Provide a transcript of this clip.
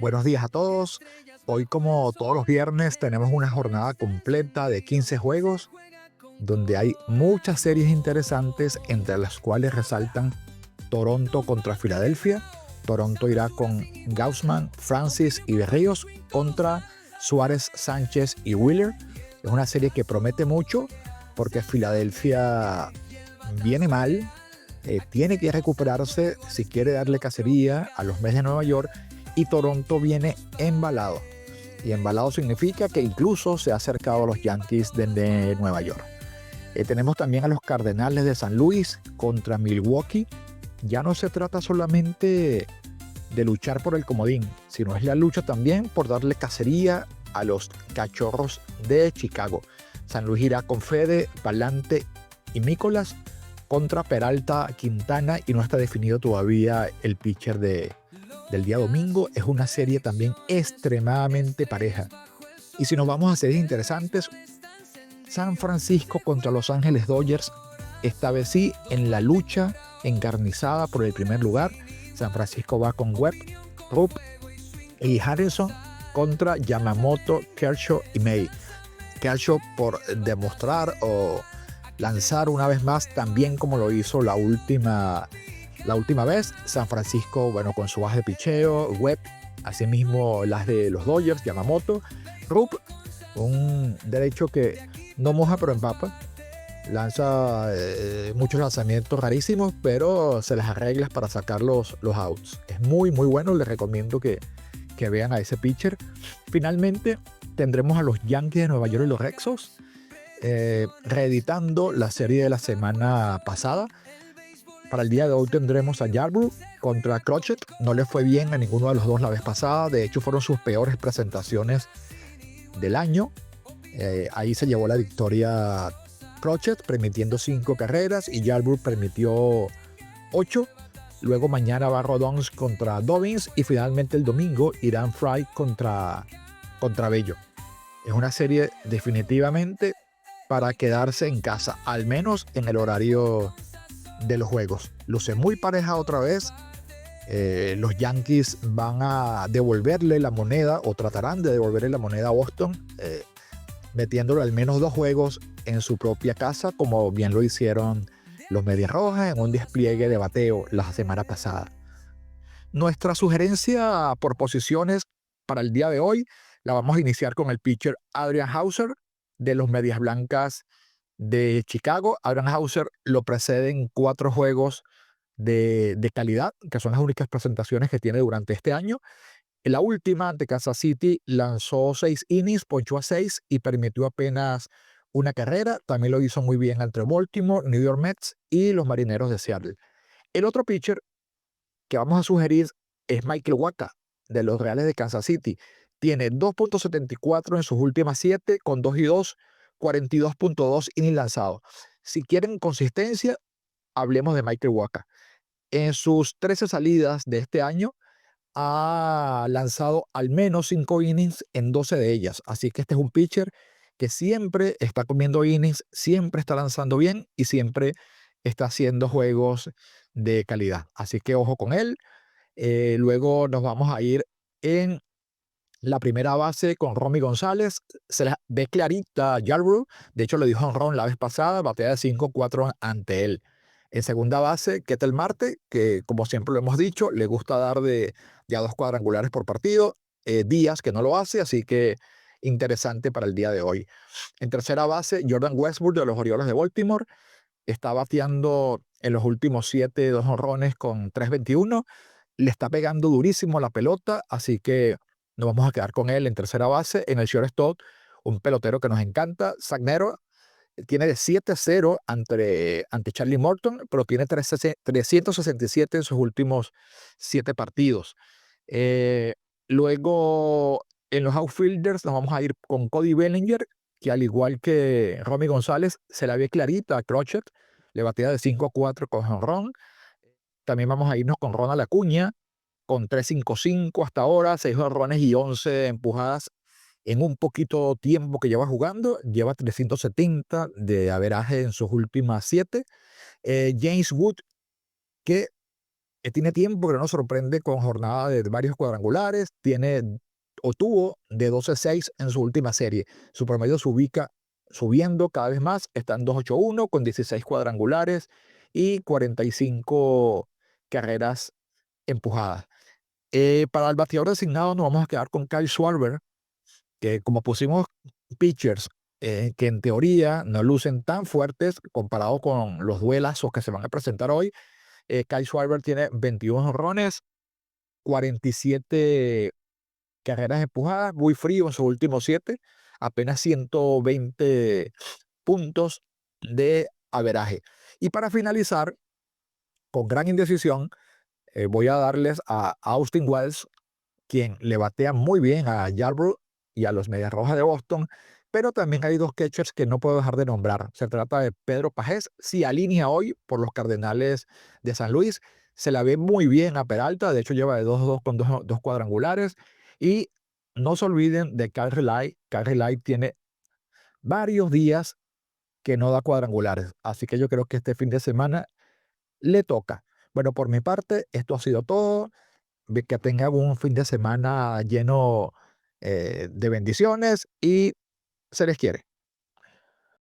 Buenos días a todos. Hoy, como todos los viernes, tenemos una jornada completa de 15 juegos donde hay muchas series interesantes, entre las cuales resaltan Toronto contra Filadelfia. Toronto irá con Gaussman, Francis y Berríos contra Suárez, Sánchez y Wheeler. Es una serie que promete mucho porque Filadelfia viene mal, tiene que recuperarse si quiere darle cacería a los Mets de Nueva York, y Toronto viene embalado. Y embalado significa que incluso se ha acercado a los Yankees de Nueva York. Tenemos también a los Cardenales de San Luis contra Milwaukee. Ya no se trata solamente de luchar por el comodín, sino es la lucha también por darle cacería a los Cachorros de Chicago. San Luis irá con Fede, Palante y Mícolas contra Peralta, Quintana, y no está definido todavía el pitcher del día domingo. Es una serie también extremadamente pareja. Y si nos vamos a series interesantes, San Francisco contra Los Ángeles Dodgers, esta vez sí en la lucha encarnizada por el primer lugar. San Francisco va con Webb, Rupp y Harrison contra Yamamoto, Kershaw y May. Kershaw por demostrar o lanzar una vez más tan bien como lo hizo la última vez. San Francisco, bueno, con su base de picheo, Webb, asimismo las de los Dodgers, Yamamoto, Rupp, un derecho que no moja pero empapa, lanza muchos lanzamientos rarísimos, pero se las arregla para sacar los outs. Es muy muy bueno, les recomiendo que vean a ese pitcher. Finalmente tendremos a los Yankees de Nueva York y los Red Sox, reeditando la serie de la semana pasada. Para el día de hoy tendremos a Yarbrough contra Crochet. No le fue bien a ninguno de los dos la vez pasada. De hecho, fueron sus peores presentaciones del año. Ahí se llevó la victoria Crochet, permitiendo 5 carreras, y Yarbrough permitió 8. Luego mañana va Rodons contra Dobbins, y finalmente el domingo irán Fry contra Bello. Es una serie definitivamente para quedarse en casa, al menos en el horario de los juegos. Luce muy pareja otra vez. Los Yankees van a devolverle la moneda, o tratarán de devolverle la moneda a Boston, metiéndole al menos 2 juegos en su propia casa, como bien lo hicieron los Medias Rojas en un despliegue de bateo la semana pasada. Nuestra sugerencia por posiciones para el día de hoy la vamos a iniciar con el pitcher Adrian Hauser de los Medias Blancas de Chicago. Adrian Hauser lo preceden 4 juegos de calidad, que son las únicas presentaciones que tiene durante este año. En la última, ante Kansas City, lanzó 6 innings, ponchó a 6 y permitió apenas una carrera. También lo hizo muy bien entre Baltimore, New York Mets y los Marineros de Seattle. El otro pitcher que vamos a sugerir es Michael Wacha, de los Reales de Kansas City. Tiene 2.74 en sus últimas 7, con 2-2, 42.2 innings lanzados. Si quieren consistencia, hablemos de Michael Wacha. En sus 13 salidas de este año, ha lanzado al menos 5 innings en 12 de ellas. Así que este es un pitcher que siempre está comiendo innings, siempre está lanzando bien y siempre está haciendo juegos de calidad. Así que ojo con él. Luego nos vamos a ir en la primera base con Romy González. Se la ve clarita a Yarbrough. De hecho, le dijo a Ron la vez pasada, batea de 5-4 ante él. En segunda base, Ketel Marte, que como siempre lo hemos dicho, le gusta dar de a 2 cuadrangulares por partido. Díaz, que no lo hace, así que interesante para el día de hoy. En tercera base, Jordan Westburg de los Orioles de Baltimore. Está bateando en los últimos 7 2 jonrones con 3.21. Le está pegando durísimo la pelota, así que nos vamos a quedar con él en tercera base. En el shortstop, un pelotero que nos encanta, Zach Nero, tiene de 7-0 ante Charlie Morton, pero tiene 367 en sus últimos 7 partidos. Eh, Luego, en los outfielders, nos vamos a ir con Cody Bellinger, que al igual que Romy González, se la ve clarita a Crochet, le batea de 5-4 con jonrón. También vamos a irnos con Ronald Acuña, con 3.55 hasta ahora, 6 jonrones y 11 empujadas en un poquito tiempo que lleva jugando. Lleva 370 de averaje en sus últimas 7. James Wood, que que tiene tiempo que no nos sorprende con jornada de varios cuadrangulares, tiene o tuvo de 12-6 en su última serie. Su promedio se ubica subiendo cada vez más, está en 2.81 con 16 cuadrangulares y 45 carreras empujadas. Para el bateador designado nos vamos a quedar con Kyle Schwarber, que como pusimos pitchers que en teoría no lucen tan fuertes comparado con los duelazos que se van a presentar hoy, Kyle Schwarber tiene 21 honrones, 47 carreras empujadas, muy frío en sus últimos 7, apenas 120 puntos de averaje. Y para finalizar, con gran indecisión, voy a darles a Austin Wells, quien le batea muy bien a Yarbrough y a los Medias Rojas de Boston, pero también hay dos catchers que no puedo dejar de nombrar. Se trata de Pedro Pagés, si alinea hoy por los Cardenales de San Luis, se la ve muy bien a Peralta, de hecho lleva de 2-2 con dos cuadrangulares, y no se olviden de Kyle Relay. Kyle Relay tiene varios días que no da cuadrangulares, así que yo creo que este fin de semana le toca. Bueno, por mi parte, esto ha sido todo. Que tengan un fin de semana lleno de bendiciones y se les quiere.